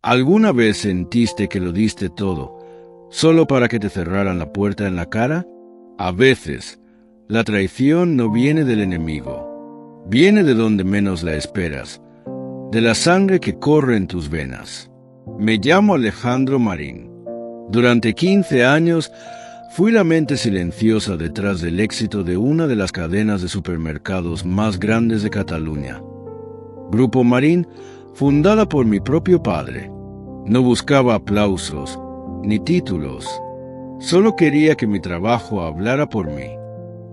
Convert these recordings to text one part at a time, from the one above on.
¿Alguna vez sentiste que lo diste todo, solo para que te cerraran la puerta en la cara? A veces, la traición no viene del enemigo, viene de donde menos la esperas, de la sangre que corre en tus venas. Me llamo Alejandro Marín. Durante 15 años, fui la mente silenciosa detrás del éxito de una de las cadenas de supermercados más grandes de Cataluña. Grupo Marín, fundada por mi propio padre. No buscaba aplausos, ni títulos. Solo quería que mi trabajo hablara por mí.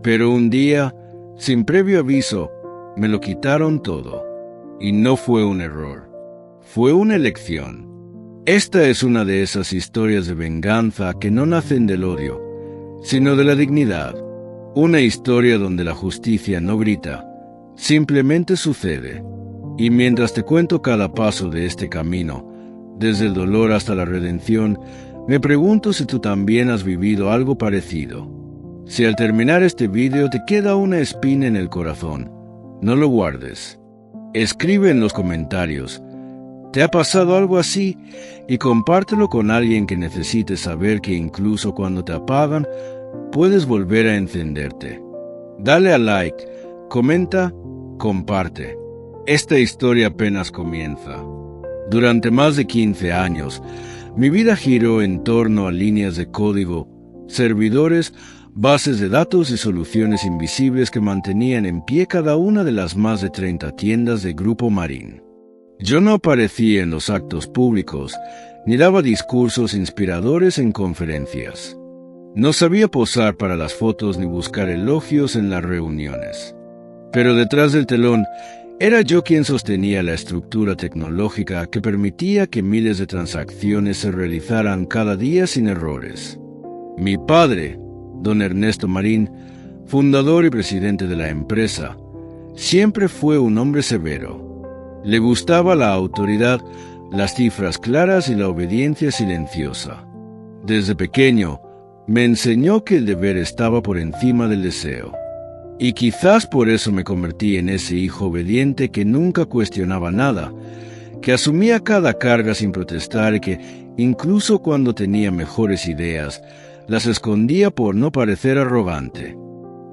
Pero un día, sin previo aviso, me lo quitaron todo. Y no fue un error. Fue una elección. Esta es una de esas historias de venganza que no nacen del odio, sino de la dignidad. Una historia donde la justicia no grita, simplemente sucede. Y mientras te cuento cada paso de este camino, desde el dolor hasta la redención, me pregunto si tú también has vivido algo parecido. Si al terminar este vídeo te queda una espina en el corazón, no lo guardes. Escribe en los comentarios, ¿te ha pasado algo así? Y compártelo con alguien que necesite saber que incluso cuando te apagan, puedes volver a encenderte. Dale a like, comenta, comparte. Esta historia apenas comienza. Durante más de 15 años, mi vida giró en torno a líneas de código, servidores, bases de datos y soluciones invisibles que mantenían en pie cada una de las más de 30 tiendas de Grupo Marín. Yo no aparecía en los actos públicos, ni daba discursos inspiradores en conferencias. No sabía posar para las fotos ni buscar elogios en las reuniones. Pero detrás del telón, era yo quien sostenía la estructura tecnológica que permitía que miles de transacciones se realizaran cada día sin errores. Mi padre, don Ernesto Marín, fundador y presidente de la empresa, siempre fue un hombre severo. Le gustaba la autoridad, las cifras claras y la obediencia silenciosa. Desde pequeño, me enseñó que el deber estaba por encima del deseo. Y quizás por eso me convertí en ese hijo obediente que nunca cuestionaba nada, que asumía cada carga sin protestar y que, incluso cuando tenía mejores ideas, las escondía por no parecer arrogante.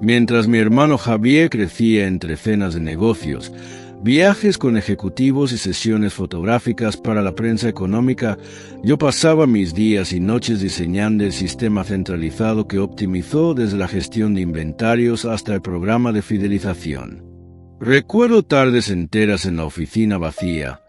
Mientras mi hermano Javier crecía entre cenas de negocios, viajes con ejecutivos y sesiones fotográficas para la prensa económica, yo pasaba mis días y noches diseñando el sistema centralizado que optimizó desde la gestión de inventarios hasta el programa de fidelización. Recuerdo tardes enteras en la oficina vacía,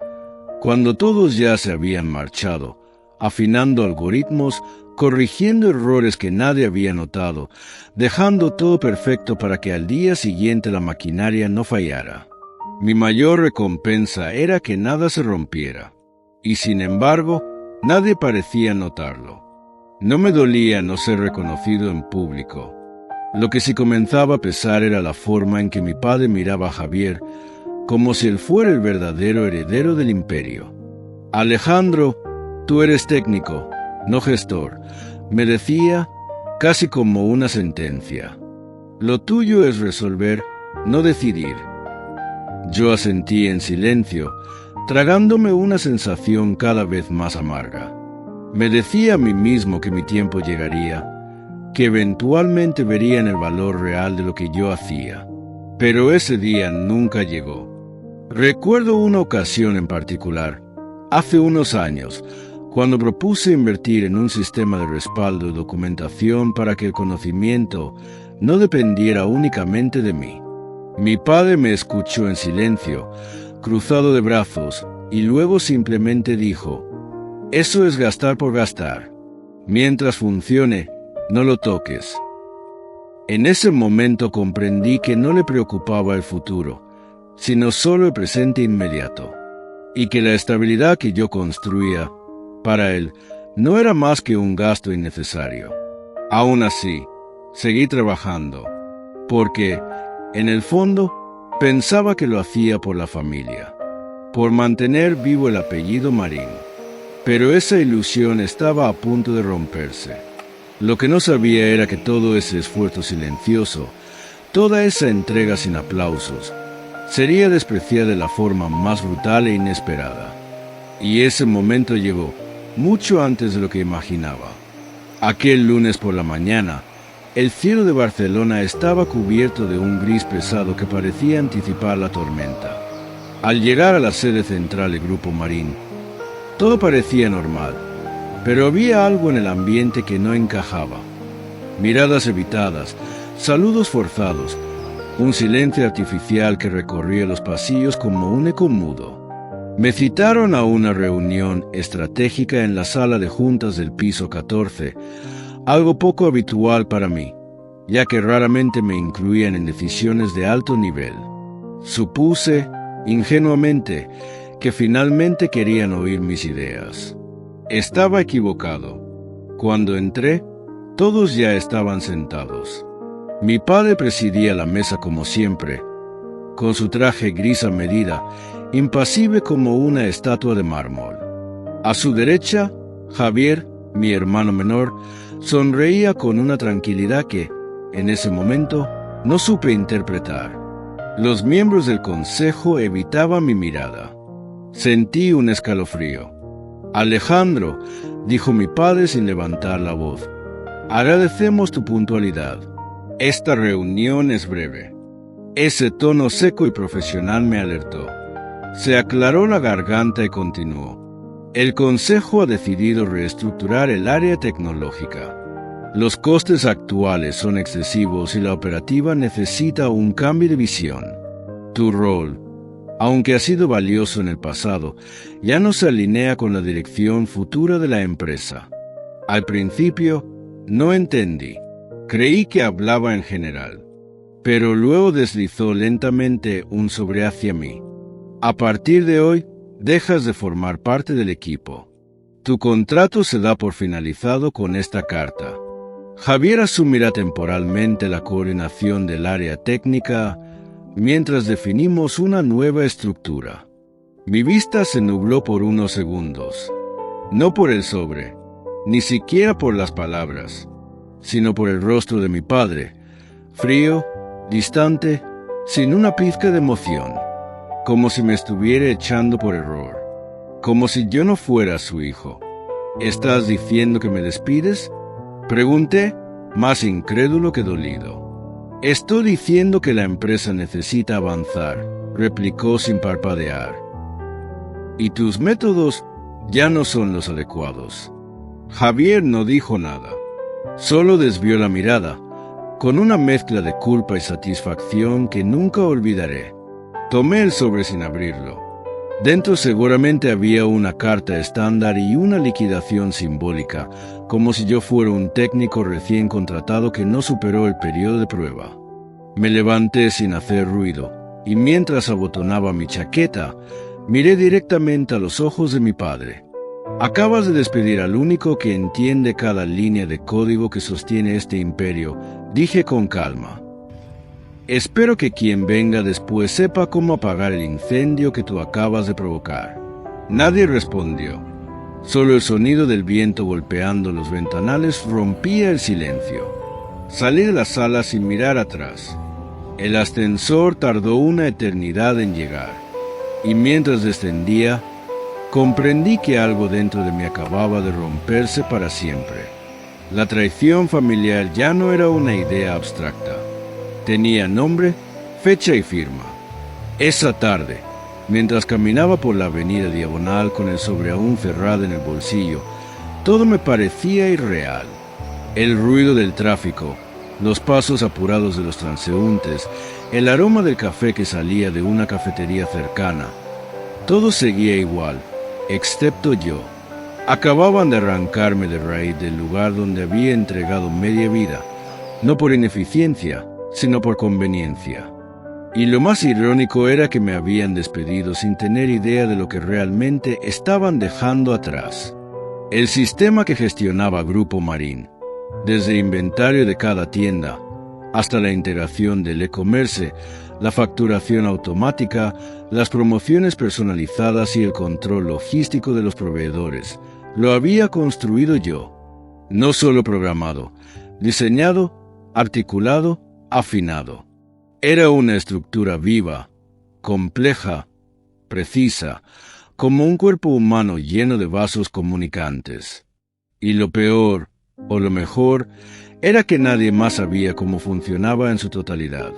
cuando todos ya se habían marchado, afinando algoritmos, corrigiendo errores que nadie había notado, dejando todo perfecto para que al día siguiente la maquinaria no fallara. Mi mayor recompensa era que nada se rompiera, y sin embargo, nadie parecía notarlo. No me dolía no ser reconocido en público. Lo que sí comenzaba a pesar era la forma en que mi padre miraba a Javier, como si él fuera el verdadero heredero del imperio. Alejandro, tú eres técnico, no gestor, me decía, casi como una sentencia. Lo tuyo es resolver, no decidir. Yo asentí en silencio, tragándome una sensación cada vez más amarga. Me decía a mí mismo que mi tiempo llegaría, que eventualmente verían el valor real de lo que yo hacía. Pero ese día nunca llegó. Recuerdo una ocasión en particular, hace unos años, cuando propuse invertir en un sistema de respaldo y documentación para que el conocimiento no dependiera únicamente de mí. Mi padre me escuchó en silencio, cruzado de brazos, y luego simplemente dijo, «Eso es gastar por gastar. Mientras funcione, no lo toques». En ese momento comprendí que no le preocupaba el futuro, sino solo el presente inmediato, y que la estabilidad que yo construía, para él, no era más que un gasto innecesario. Aún así, seguí trabajando, porque, en el fondo, pensaba que lo hacía por la familia, por mantener vivo el apellido Marín. Pero esa ilusión estaba a punto de romperse. Lo que no sabía era que todo ese esfuerzo silencioso, toda esa entrega sin aplausos, sería despreciada de la forma más brutal e inesperada. Y ese momento llegó, mucho antes de lo que imaginaba. Aquel lunes por la mañana, el cielo de Barcelona estaba cubierto de un gris pesado que parecía anticipar la tormenta. Al llegar a la sede central del Grupo Marín, todo parecía normal, pero había algo en el ambiente que no encajaba. Miradas evitadas, saludos forzados, un silencio artificial que recorría los pasillos como un eco mudo. Me citaron a una reunión estratégica en la sala de juntas del piso 14, algo poco habitual para mí, ya que raramente me incluían en decisiones de alto nivel. Supuse, ingenuamente, que finalmente querían oír mis ideas. Estaba equivocado. Cuando entré, todos ya estaban sentados. Mi padre presidía la mesa como siempre, con su traje gris a medida, impasible como una estatua de mármol. A su derecha, Javier, mi hermano menor, sonreía con una tranquilidad que, en ese momento, no supe interpretar. Los miembros del consejo evitaban mi mirada. Sentí un escalofrío. «Alejandro», dijo mi padre sin levantar la voz, «agradecemos tu puntualidad. Esta reunión es breve». Ese tono seco y profesional me alertó. Se aclaró la garganta y continuó. «El Consejo ha decidido reestructurar el área tecnológica. Los costes actuales son excesivos y la operativa necesita un cambio de visión. Tu rol, aunque ha sido valioso en el pasado, ya no se alinea con la dirección futura de la empresa. Al principio, no entendí. Creí que hablaba en general. Pero luego deslizó lentamente un sobre hacia mí. A partir de hoy, dejas de formar parte del equipo. Tu contrato se da por finalizado con esta carta. Javier asumirá temporalmente la coordinación del área técnica mientras definimos una nueva estructura. Mi vista se nubló por unos segundos. No por el sobre, ni siquiera por las palabras, sino por el rostro de mi padre, frío, distante, sin una pizca de emoción, como si me estuviera echando por error, como si yo no fuera su hijo. ¿Estás diciendo que me despides?, pregunté, más incrédulo que dolido. Estoy diciendo que la empresa necesita avanzar, replicó sin parpadear. Y tus métodos ya no son los adecuados. Javier no dijo nada, solo desvió la mirada, con una mezcla de culpa y satisfacción que nunca olvidaré. Tomé el sobre sin abrirlo. Dentro seguramente había una carta estándar y una liquidación simbólica, como si yo fuera un técnico recién contratado que no superó el periodo de prueba. Me levanté sin hacer ruido, y mientras abotonaba mi chaqueta, miré directamente a los ojos de mi padre. Acabas de despedir al único que entiende cada línea de código que sostiene este imperio, dije con calma. Espero que quien venga después sepa cómo apagar el incendio que tú acabas de provocar. Nadie respondió. Solo el sonido del viento golpeando los ventanales rompía el silencio. Salí de la sala sin mirar atrás. El ascensor tardó una eternidad en llegar, y mientras descendía, comprendí que algo dentro de mí acababa de romperse para siempre. La traición familiar ya no era una idea abstracta. Tenía nombre, fecha y firma. Esa tarde, mientras caminaba por la avenida Diagonal con el sobre aún cerrado en el bolsillo, todo me parecía irreal. El ruido del tráfico, los pasos apurados de los transeúntes, el aroma del café que salía de una cafetería cercana. Todo seguía igual, excepto yo. Acababan de arrancarme de raíz del lugar donde había entregado media vida, no por ineficiencia, sino por conveniencia. Y lo más irónico era que me habían despedido sin tener idea de lo que realmente estaban dejando atrás. El sistema que gestionaba Grupo Marín, desde inventario de cada tienda, hasta la integración del e-commerce, la facturación automática, las promociones personalizadas y el control logístico de los proveedores, lo había construido yo. No solo programado, diseñado, articulado, afinado. Era una estructura viva, compleja, precisa, como un cuerpo humano lleno de vasos comunicantes. Y lo peor, o lo mejor, era que nadie más sabía cómo funcionaba en su totalidad.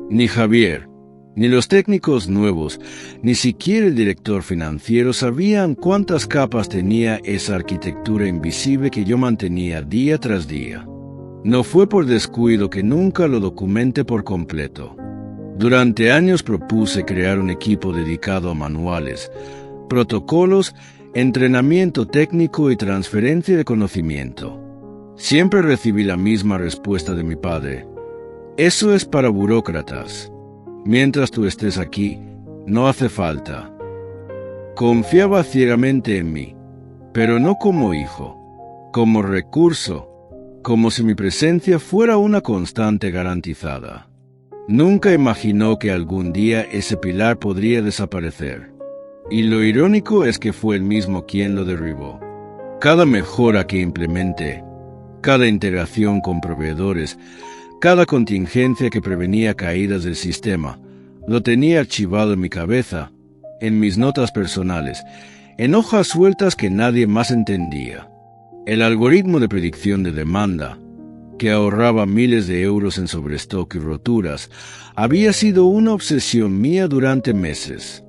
Ni Javier, ni los técnicos nuevos, ni siquiera el director financiero sabían cuántas capas tenía esa arquitectura invisible que yo mantenía día tras día. No fue por descuido que nunca lo documenté por completo. Durante años propuse crear un equipo dedicado a manuales, protocolos, entrenamiento técnico y transferencia de conocimiento. Siempre recibí la misma respuesta de mi padre: eso es para burócratas. Mientras tú estés aquí, no hace falta. Confiaba ciegamente en mí, pero no como hijo, como recurso, como si mi presencia fuera una constante garantizada. Nunca imaginó que algún día ese pilar podría desaparecer. Y lo irónico es que fue él mismo quien lo derribó. Cada mejora que implementé, cada integración con proveedores, cada contingencia que prevenía caídas del sistema, lo tenía archivado en mi cabeza, en mis notas personales, en hojas sueltas que nadie más entendía. El algoritmo de predicción de demanda, que ahorraba miles de euros en sobrestock y roturas, había sido una obsesión mía durante meses.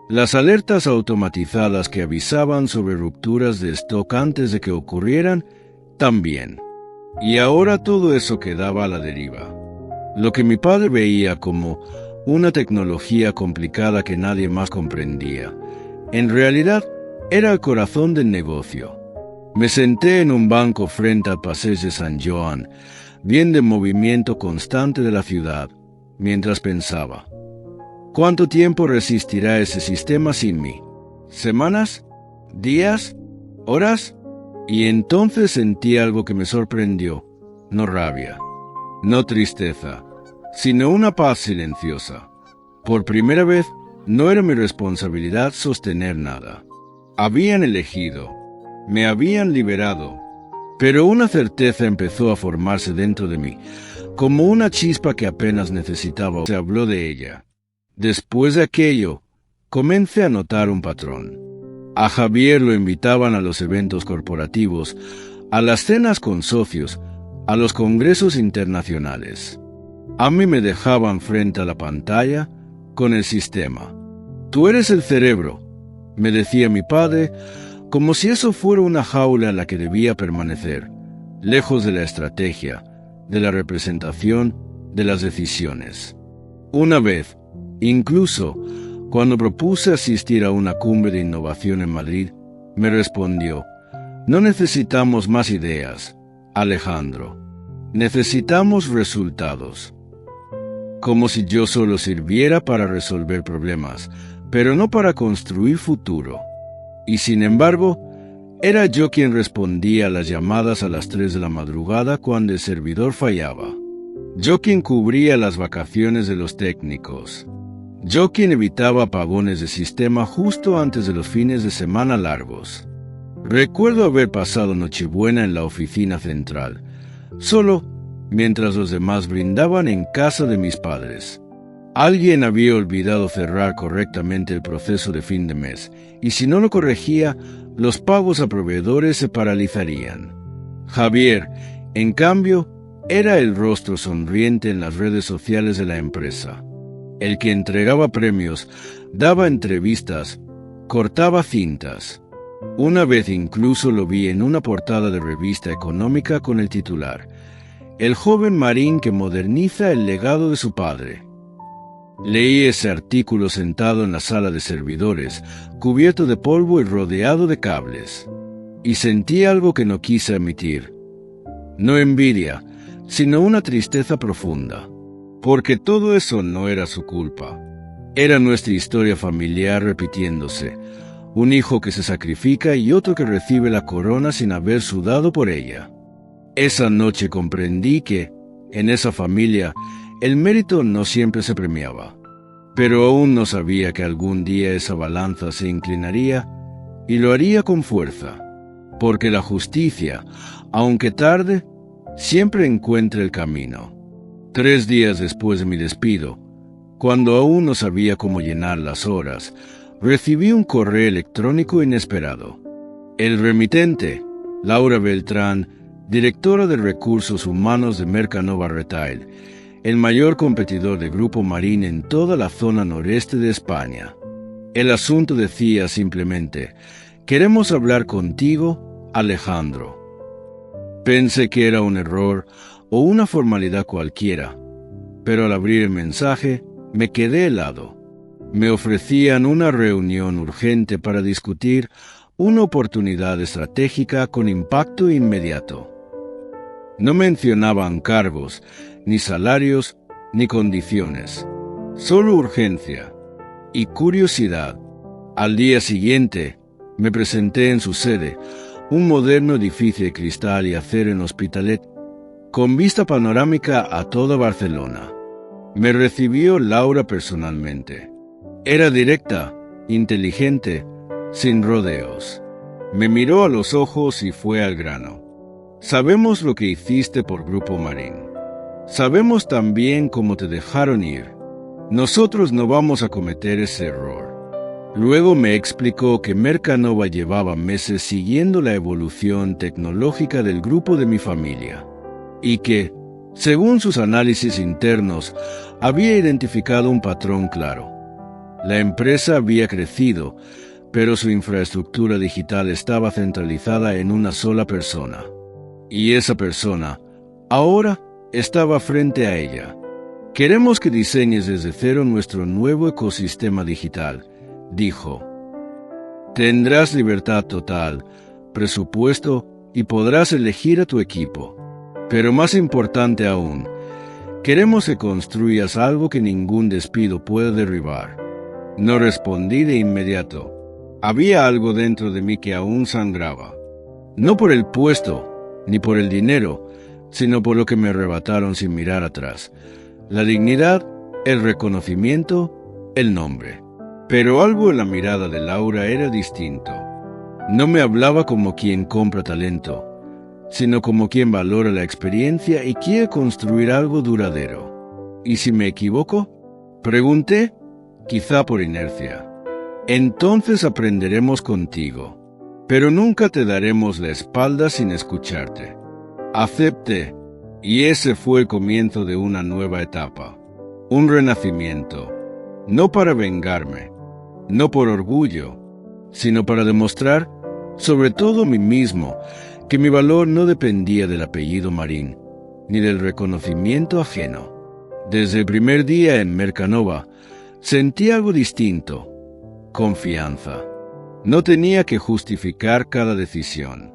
Las alertas automatizadas que avisaban sobre rupturas de stock antes de que ocurrieran, también. Y ahora todo eso quedaba a la deriva. Lo que mi padre veía como una tecnología complicada que nadie más comprendía, en realidad era el corazón del negocio. Me senté en un banco frente al Passeig de Sant Joan, viendo el movimiento constante de la ciudad, mientras pensaba: ¿cuánto tiempo resistirá ese sistema sin mí? ¿Semanas? ¿Días? ¿Horas? Y entonces sentí algo que me sorprendió, no rabia, no tristeza, sino una paz silenciosa. Por primera vez, no era mi responsabilidad sostener nada. Habían elegido, me habían liberado, pero una certeza empezó a formarse dentro de mí, como una chispa que apenas necesitaba. Se habló de ella. Después de aquello, comencé a notar un patrón. A Javier lo invitaban a los eventos corporativos, a las cenas con socios, a los congresos internacionales. A mí me dejaban frente a la pantalla con el sistema. Tú eres el cerebro, me decía mi padre, como si eso fuera una jaula en la que debía permanecer, lejos de la estrategia, de la representación, de las decisiones. Una vez, incluso, cuando propuse asistir a una cumbre de innovación en Madrid, me respondió: no necesitamos más ideas, Alejandro. Necesitamos resultados. Como si yo solo sirviera para resolver problemas, pero no para construir futuro. Y sin embargo, era yo quien respondía a las llamadas a las 3 de la madrugada cuando el servidor fallaba. Yo quien cubría las vacaciones de los técnicos. Yo quien evitaba apagones de sistema justo antes de los fines de semana largos. Recuerdo haber pasado Nochebuena en la oficina central, solo mientras los demás brindaban en casa de mis padres. Alguien había olvidado cerrar correctamente el proceso de fin de mes, y si no lo corregía, los pagos a proveedores se paralizarían. Javier, en cambio, era el rostro sonriente en las redes sociales de la empresa. El que entregaba premios, daba entrevistas, cortaba cintas. Una vez incluso lo vi en una portada de revista económica con el titular: El joven marín que moderniza el legado de su padre. Leí ese artículo sentado en la sala de servidores, cubierto de polvo y rodeado de cables, y sentí algo que no quise admitir. No envidia, sino una tristeza profunda, porque todo eso no era su culpa. Era nuestra historia familiar repitiéndose, un hijo que se sacrifica y otro que recibe la corona sin haber sudado por ella. Esa noche comprendí que, en esa familia, el mérito no siempre se premiaba, pero aún no sabía que algún día esa balanza se inclinaría y lo haría con fuerza, porque la justicia, aunque tarde, siempre encuentra el camino. 3 días después de mi despido, cuando aún no sabía cómo llenar las horas, recibí un correo electrónico inesperado. El remitente, Laura Beltrán, directora de Recursos Humanos de Mercanova Retail, el mayor competidor de Grupo Marín en toda la zona noreste de España. El asunto decía simplemente: «Queremos hablar contigo, Alejandro». Pensé que era un error o una formalidad cualquiera, pero al abrir el mensaje me quedé helado. Me ofrecían una reunión urgente para discutir una oportunidad estratégica con impacto inmediato. No mencionaban cargos, ni salarios, ni condiciones. Solo urgencia y curiosidad. Al día siguiente me presenté en su sede, un moderno edificio de cristal y acero en Hospitalet, con vista panorámica a toda Barcelona. Me recibió Laura personalmente. Era directa, inteligente, sin rodeos. Me miró a los ojos y fue al grano. «Sabemos lo que hiciste por Grupo Marín. Sabemos también cómo te dejaron ir. Nosotros no vamos a cometer ese error». Luego me explicó que Mercanova llevaba meses siguiendo la evolución tecnológica del grupo de mi familia y que, según sus análisis internos, había identificado un patrón claro. La empresa había crecido, pero su infraestructura digital estaba centralizada en una sola persona. Y esa persona, ahora, estaba frente a ella. «Queremos que diseñes desde cero nuestro nuevo ecosistema digital», dijo. «Tendrás libertad total, presupuesto y podrás elegir a tu equipo. Pero más importante aún, queremos que construyas algo que ningún despido pueda derribar». No respondí de inmediato. Había algo dentro de mí que aún sangraba. No por el puesto, ni por el dinero, sino por lo que me arrebataron sin mirar atrás. La dignidad, el reconocimiento, el nombre. Pero algo en la mirada de Laura era distinto. No me hablaba como quien compra talento, sino como quien valora la experiencia y quiere construir algo duradero. ¿Y si me equivoco?, pregunté, quizá por inercia. «Entonces aprenderemos contigo, pero nunca te daremos la espalda sin escucharte». Acepté, y ese fue el comienzo de una nueva etapa, un renacimiento, no para vengarme, no por orgullo, sino para demostrar, sobre todo a mí mismo, que mi valor no dependía del apellido Marín, ni del reconocimiento ajeno. Desde el primer día en Mercanova, sentí algo distinto: confianza. No tenía que justificar cada decisión.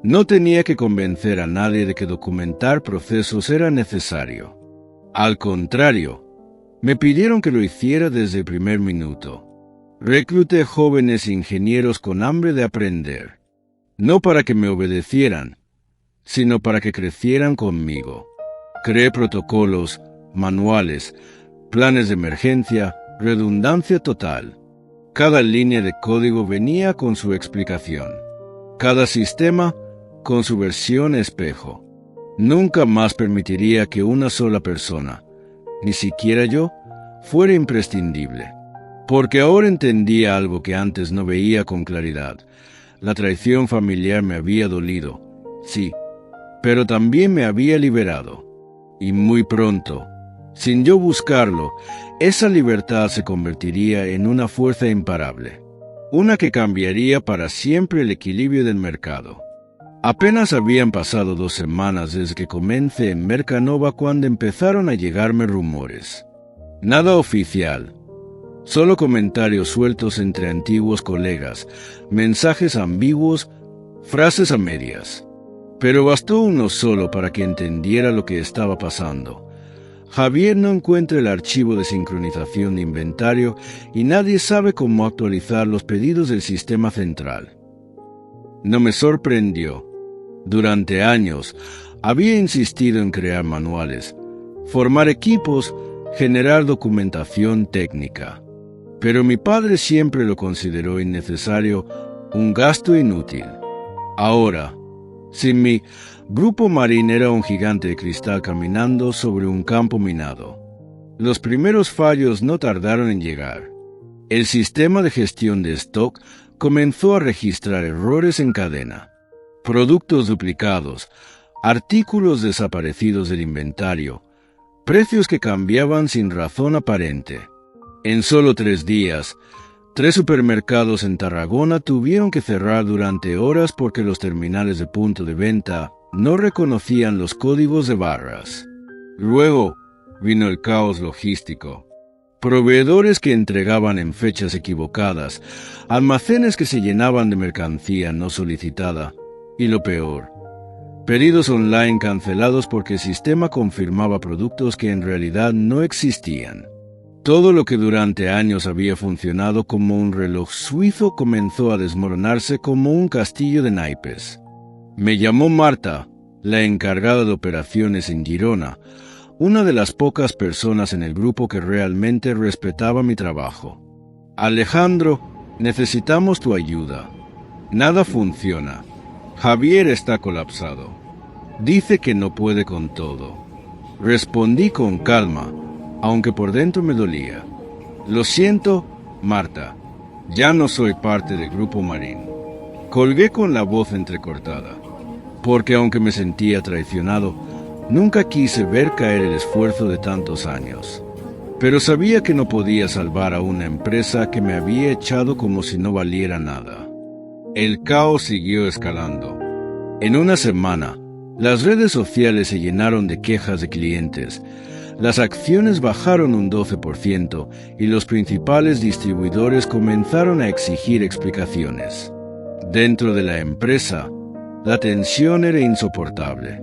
No tenía que convencer a nadie de que documentar procesos era necesario. Al contrario, me pidieron que lo hiciera desde el primer minuto. Recluté jóvenes ingenieros con hambre de aprender, no para que me obedecieran, sino para que crecieran conmigo. Creé protocolos, manuales, planes de emergencia, redundancia total. Cada línea de código venía con su explicación. Cada sistema con su versión espejo. Nunca más permitiría que una sola persona, ni siquiera yo, fuera imprescindible. Porque ahora entendía algo que antes no veía con claridad. La traición familiar me había dolido, sí, pero también me había liberado. Y muy pronto, sin yo buscarlo, esa libertad se convertiría en una fuerza imparable, una que cambiaría para siempre el equilibrio del mercado. Apenas habían pasado 2 semanas desde que comencé en Mercanova cuando empezaron a llegarme rumores. Nada oficial, solo comentarios sueltos entre antiguos colegas, mensajes ambiguos, frases a medias. Pero bastó uno solo para que entendiera lo que estaba pasando. Javier no encuentra el archivo de sincronización de inventario y nadie sabe cómo actualizar los pedidos del sistema central. No me sorprendió. Durante años había insistido en crear manuales, formar equipos, generar documentación técnica. Pero mi padre siempre lo consideró innecesario, un gasto inútil. Ahora, sin mí, Grupo Marín era un gigante de cristal caminando sobre un campo minado. Los primeros fallos no tardaron en llegar. El sistema de gestión de stock comenzó a registrar errores en cadena, productos duplicados, artículos desaparecidos del inventario, precios que cambiaban sin razón aparente. En solo 3 días, 3 supermercados en Tarragona tuvieron que cerrar durante horas porque los terminales de punto de venta no reconocían los códigos de barras. Luego vino el caos logístico. Proveedores que entregaban en fechas equivocadas, almacenes que se llenaban de mercancía no solicitada, y lo peor, pedidos online cancelados porque el sistema confirmaba productos que en realidad no existían. Todo lo que durante años había funcionado como un reloj suizo comenzó a desmoronarse como un castillo de naipes. Me llamó Marta, la encargada de operaciones en Girona, una de las pocas personas en el grupo que realmente respetaba mi trabajo. Alejandro, necesitamos tu ayuda. Nada funciona. Javier está colapsado. Dice que no puede con todo. Respondí con calma, aunque por dentro me dolía. Lo siento, Marta. Ya no soy parte del Grupo Marín. Colgué con la voz entrecortada, porque aunque me sentía traicionado, nunca quise ver caer el esfuerzo de tantos años. Pero sabía que no podía salvar a una empresa que me había echado como si no valiera nada. El caos siguió escalando. En una semana, las redes sociales se llenaron de quejas de clientes. Las acciones bajaron un 12% y los principales distribuidores comenzaron a exigir explicaciones. Dentro de la empresa, la tensión era insoportable.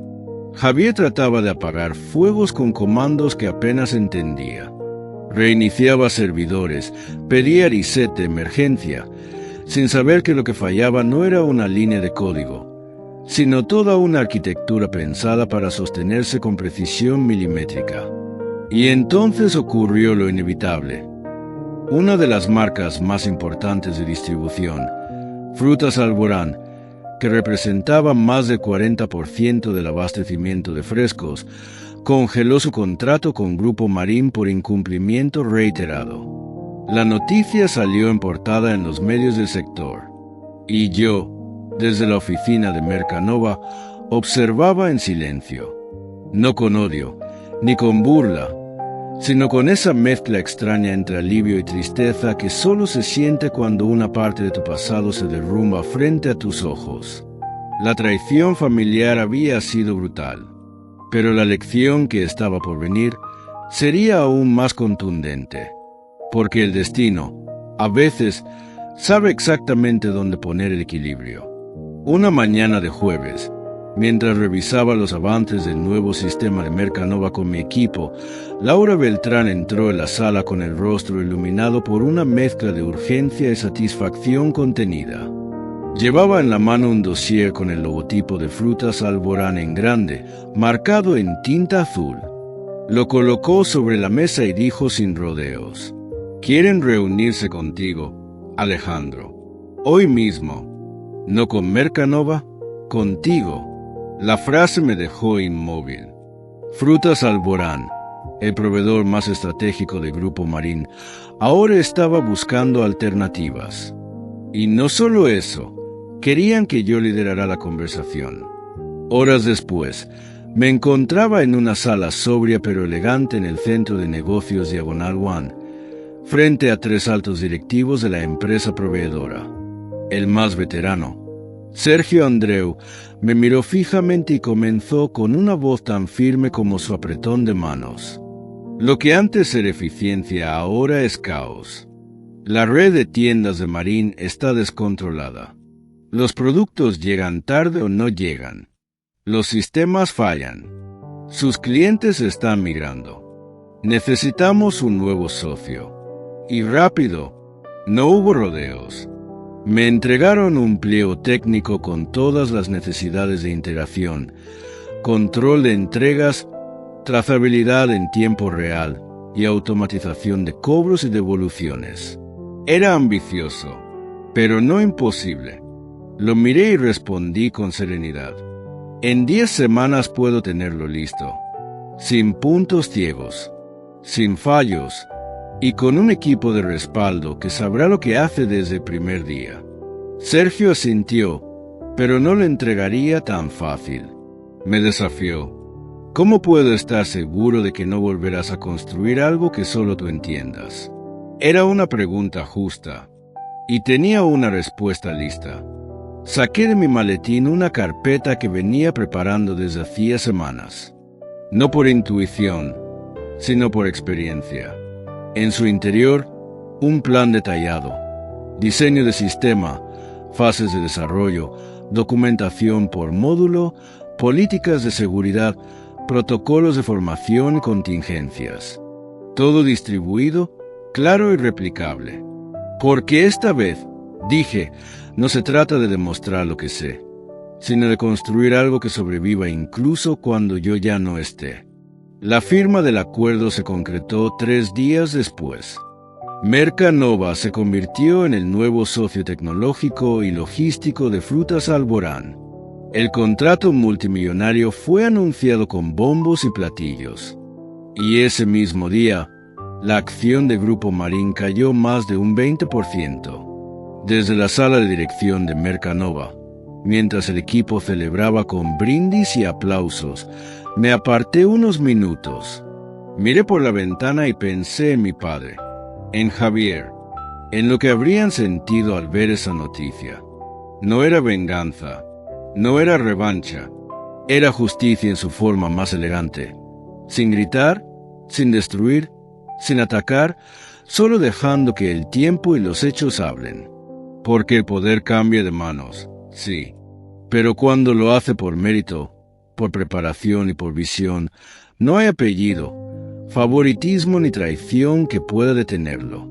Javier trataba de apagar fuegos con comandos que apenas entendía. Reiniciaba servidores, pedía reset de emergencia, sin saber que lo que fallaba no era una línea de código, sino toda una arquitectura pensada para sostenerse con precisión milimétrica. Y entonces ocurrió lo inevitable. Una de las marcas más importantes de distribución, Frutas Alborán, que representaba más del 40% del abastecimiento de frescos, congeló su contrato con Grupo Marín por incumplimiento reiterado. La noticia salió en portada en los medios del sector, y yo, desde la oficina de Mercanova, observaba en silencio, no con odio, ni con burla, sino con esa mezcla extraña entre alivio y tristeza que solo se siente cuando una parte de tu pasado se derrumba frente a tus ojos. La traición familiar había sido brutal, pero la lección que estaba por venir sería aún más contundente, porque el destino, a veces, sabe exactamente dónde poner el equilibrio. Una mañana de jueves, mientras revisaba los avances del nuevo sistema de Mercanova con mi equipo, Laura Beltrán entró en la sala con el rostro iluminado por una mezcla de urgencia y satisfacción contenida. Llevaba en la mano un dossier con el logotipo de Frutas Alborán en grande, marcado en tinta azul. Lo colocó sobre la mesa y dijo sin rodeos: «Quieren reunirse contigo, Alejandro. Hoy mismo. No con Mercanova, contigo». La frase me dejó inmóvil. Frutas Alborán, el proveedor más estratégico del Grupo Marín, ahora estaba buscando alternativas. Y no solo eso, querían que yo liderara la conversación. Horas después, me encontraba en una sala sobria pero elegante en el centro de negocios Diagonal One, frente a 3 altos directivos de la empresa proveedora. El más veterano, Sergio Andreu, me miró fijamente y comenzó con una voz tan firme como su apretón de manos. Lo que antes era eficiencia ahora es caos. La red de tiendas de Marín está descontrolada. Los productos llegan tarde o no llegan. Los sistemas fallan. Sus clientes están migrando. Necesitamos un nuevo socio. Y rápido. No hubo rodeos. Me entregaron un pliego técnico con todas las necesidades de integración, control de entregas, trazabilidad en tiempo real y automatización de cobros y devoluciones. Era ambicioso, pero no imposible. Lo miré y respondí con serenidad. En 10 semanas puedo tenerlo listo, sin puntos ciegos, sin fallos, y con un equipo de respaldo que sabrá lo que hace desde el primer día. Sergio asintió, pero no lo entregaría tan fácil. Me desafió. ¿Cómo puedo estar seguro de que no volverás a construir algo que solo tú entiendas? Era una pregunta justa, y tenía una respuesta lista. Saqué de mi maletín una carpeta que venía preparando desde hacía semanas. No por intuición, sino por experiencia. En su interior, un plan detallado, diseño de sistema, fases de desarrollo, documentación por módulo, políticas de seguridad, protocolos de formación y contingencias. Todo distribuido, claro y replicable. Porque esta vez, dije, no se trata de demostrar lo que sé, sino de construir algo que sobreviva incluso cuando yo ya no esté. La firma del acuerdo se concretó 3 días después. Mercanova se convirtió en el nuevo socio tecnológico y logístico de Frutas Alborán. El contrato multimillonario fue anunciado con bombos y platillos. Y ese mismo día, la acción de Grupo Marín cayó más de un 20%. Desde la sala de dirección de Mercanova, mientras el equipo celebraba con brindis y aplausos, me aparté unos minutos. Miré por la ventana y pensé en mi padre, en Javier, en lo que habrían sentido al ver esa noticia. No era venganza, no era revancha, era justicia en su forma más elegante, sin gritar, sin destruir, sin atacar, solo dejando que el tiempo y los hechos hablen. Porque el poder cambia de manos, sí, pero cuando lo hace por mérito, por preparación y por visión, no hay apellido, favoritismo ni traición que pueda detenerlo.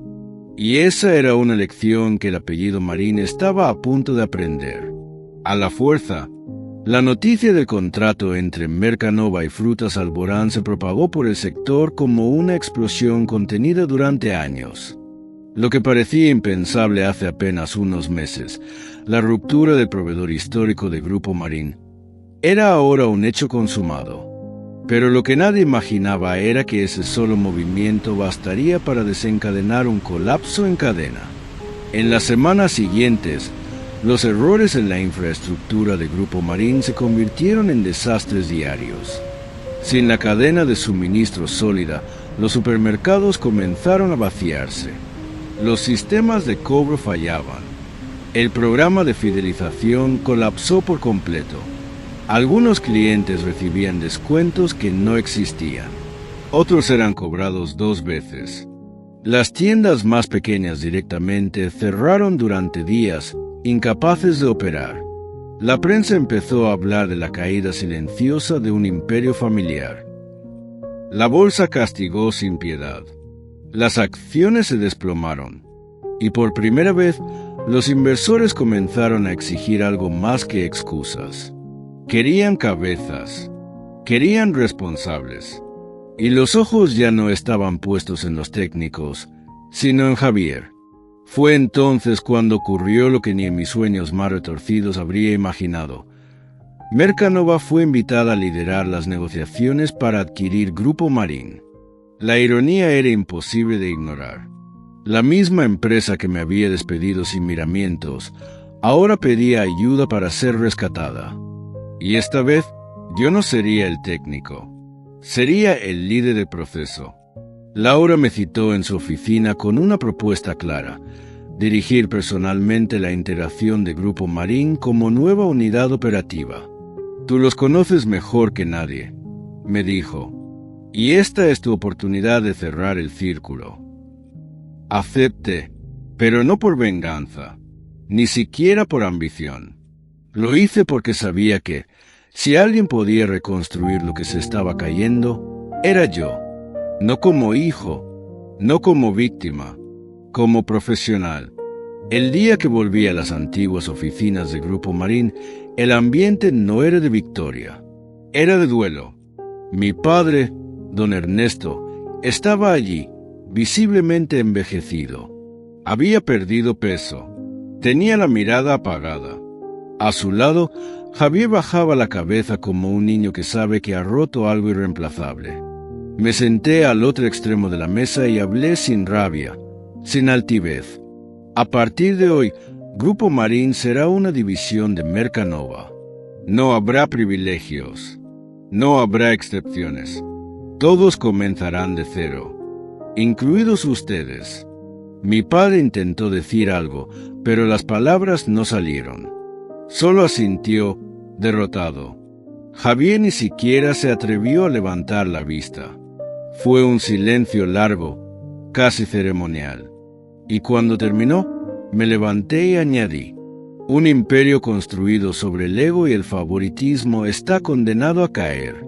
Y esa era una lección que el apellido Marín estaba a punto de aprender. A la fuerza, la noticia del contrato entre Mercanova y Frutas Alborán se propagó por el sector como una explosión contenida durante años. Lo que parecía impensable hace apenas unos meses, la ruptura del proveedor histórico de Grupo Marín, era ahora un hecho consumado. Pero lo que nadie imaginaba era que ese solo movimiento bastaría para desencadenar un colapso en cadena. En las semanas siguientes, los errores en la infraestructura de Grupo Marín se convirtieron en desastres diarios. Sin la cadena de suministro sólida, los supermercados comenzaron a vaciarse. Los sistemas de cobro fallaban. El programa de fidelización colapsó por completo. Algunos clientes recibían descuentos que no existían. Otros eran cobrados 2 veces. Las tiendas más pequeñas directamente cerraron durante días, incapaces de operar. La prensa empezó a hablar de la caída silenciosa de un imperio familiar. La bolsa castigó sin piedad. Las acciones se desplomaron. Y por primera vez, los inversores comenzaron a exigir algo más que excusas. Querían cabezas. Querían responsables. Y los ojos ya no estaban puestos en los técnicos, sino en Javier. Fue entonces cuando ocurrió lo que ni en mis sueños más retorcidos habría imaginado. Mercanova fue invitada a liderar las negociaciones para adquirir Grupo Marín. La ironía era imposible de ignorar. La misma empresa que me había despedido sin miramientos, ahora pedía ayuda para ser rescatada. Y esta vez, yo no sería el técnico. Sería el líder del proceso. Laura me citó en su oficina con una propuesta clara: dirigir personalmente la integración de Grupo Marín como nueva unidad operativa. Tú los conoces mejor que nadie, me dijo, y esta es tu oportunidad de cerrar el círculo. Acepté, pero no por venganza, ni siquiera por ambición. Lo hice porque sabía que, si alguien podía reconstruir lo que se estaba cayendo, era yo. No como hijo, no como víctima, como profesional. El día que volví a las antiguas oficinas de Grupo Marín, el ambiente no era de victoria, era de duelo. Mi padre, don Ernesto, estaba allí, visiblemente envejecido. Había perdido peso, tenía la mirada apagada. A su lado, Javier bajaba la cabeza como un niño que sabe que ha roto algo irreemplazable. Me senté al otro extremo de la mesa y hablé sin rabia, sin altivez. A partir de hoy, Grupo Marín será una división de Mercanova. No habrá privilegios. No habrá excepciones. Todos comenzarán de cero, incluidos ustedes. Mi padre intentó decir algo, pero las palabras no salieron. Solo asintió, derrotado. Javier ni siquiera se atrevió a levantar la vista. Fue un silencio largo, casi ceremonial. Y cuando terminó, me levanté y añadí: un imperio construido sobre el ego y el favoritismo está condenado a caer,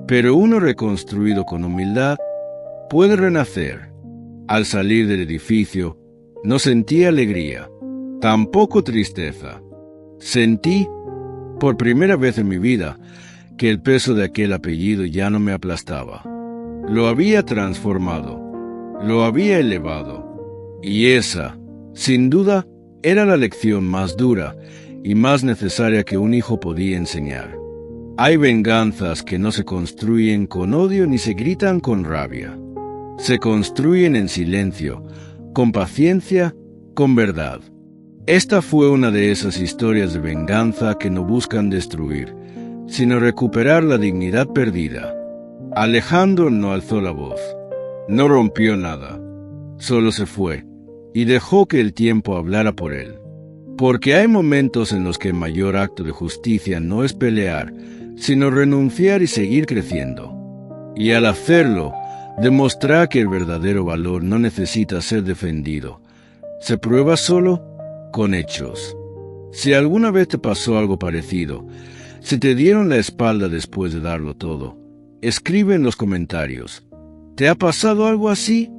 pero uno reconstruido con humildad puede renacer. Al salir del edificio, no sentí alegría, tampoco tristeza. Sentí, por primera vez en mi vida, que el peso de aquel apellido ya no me aplastaba. Lo había transformado, lo había elevado, y esa, sin duda, era la lección más dura y más necesaria que un hijo podía enseñar. Hay venganzas que no se construyen con odio ni se gritan con rabia. Se construyen en silencio, con paciencia, con verdad. Esta fue una de esas historias de venganza que no buscan destruir, sino recuperar la dignidad perdida. Alejandro no alzó la voz, no rompió nada, solo se fue y dejó que el tiempo hablara por él. Porque hay momentos en los que el mayor acto de justicia no es pelear, sino renunciar y seguir creciendo. Y al hacerlo, demostrar que el verdadero valor no necesita ser defendido. Se prueba solo con hechos. Si alguna vez te pasó algo parecido, si te dieron la espalda después de darlo todo, escribe en los comentarios: ¿te ha pasado algo así?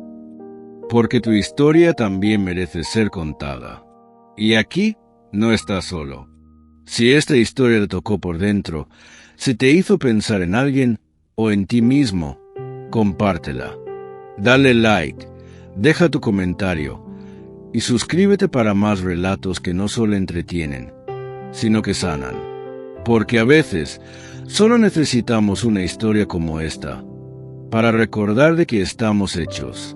Porque tu historia también merece ser contada. Y aquí no estás solo. Si esta historia te tocó por dentro, si te hizo pensar en alguien o en ti mismo, compártela. Dale like, deja tu comentario y suscríbete para más relatos que no solo entretienen, sino que sanan. Porque a veces solo necesitamos una historia como esta para recordar de que estamos hechos